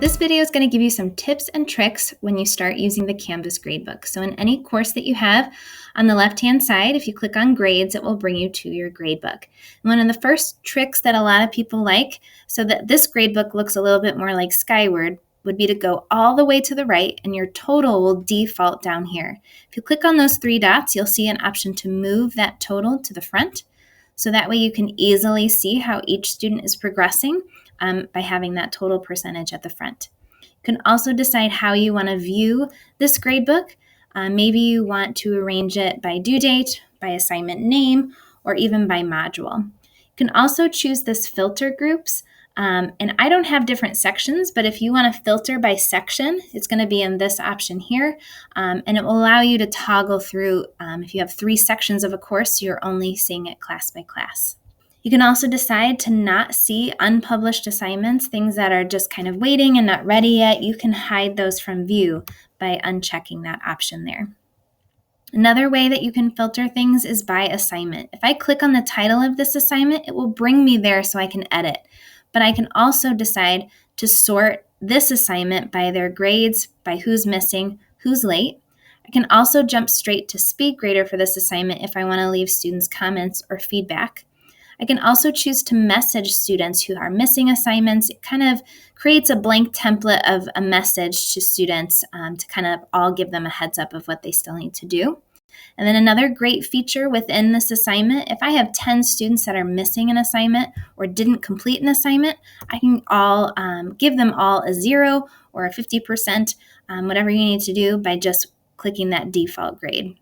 This video is going to give you some tips and tricks when you start using the Canvas Gradebook. So in any course that you have, on the left-hand side, if you click on grades, it will bring you to your gradebook. And one of the first tricks that a lot of people like, so that this gradebook looks a little bit more like Skyward, would be to go all the way to the right and your total will default down here. If you click on those three dots, you'll see an option to move that total to the front. So that way you can easily see how each student is progressing by having that total percentage at the front. You can also decide how you want to view this gradebook. Maybe you want to arrange it by due date, by assignment name, or even by module. You can also choose this filter groups. And I don't have different sections, but if you want to filter by section, it's going to be in this option here. And it will allow you to toggle through. If you have 3 sections of a course, you're only seeing it class by class. You can also decide to not see unpublished assignments, things that are just kind of waiting and not ready yet. You can hide those from view by unchecking that option there. Another way that you can filter things is by assignment. If I click on the title of this assignment, it will bring me there so I can edit. But I can also decide to sort this assignment by their grades, by who's missing, who's late. I can also jump straight to SpeedGrader for this assignment if I want to leave students comments or feedback. I can also choose to message students who are missing assignments. It kind of creates a blank template of a message to students to kind of all give them a heads up of what they still need to do. And then another great feature within this assignment, if I have 10 students that are missing an assignment or didn't complete an assignment, I can all give them all a 0 or a 50%, whatever you need to do by just clicking that default grade.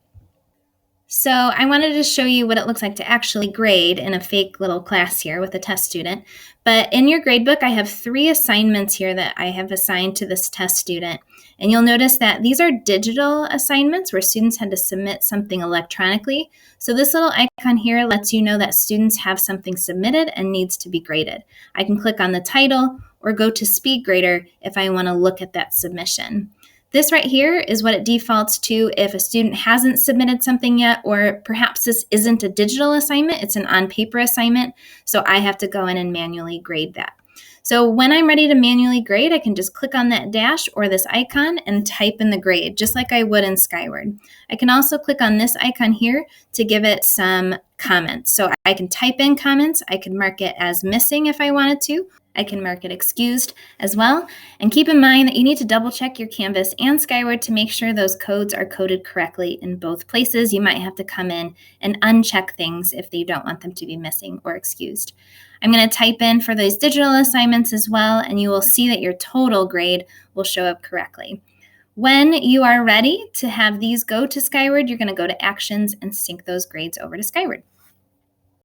So I wanted to show you what it looks like to actually grade in a fake little class here with a test student. But in your gradebook, I have 3 assignments here that I have assigned to this test student. And you'll notice that these are digital assignments where students had to submit something electronically. So this little icon here lets you know that students have something submitted and needs to be graded. I can click on the title or go to SpeedGrader if I want to look at that submission. This right here is what it defaults to if a student hasn't submitted something yet, or perhaps this isn't a digital assignment, it's an on-paper assignment, so I have to go in and manually grade that. So when I'm ready to manually grade, I can just click on that dash or this icon and type in the grade, just like I would in Skyward. I can also click on this icon here to give it some comments. So I can type in comments, I can mark it as missing if I wanted to, I can mark it excused as well. And keep in mind that you need to double check your Canvas and Skyward to make sure those codes are coded correctly in both places. You might have to come in and uncheck things if you don't want them to be missing or excused. I'm going to type in for those digital assignments as well, and you will see that your total grade will show up correctly. When you are ready to have these go to Skyward, you're going to go to Actions and sync those grades over to Skyward.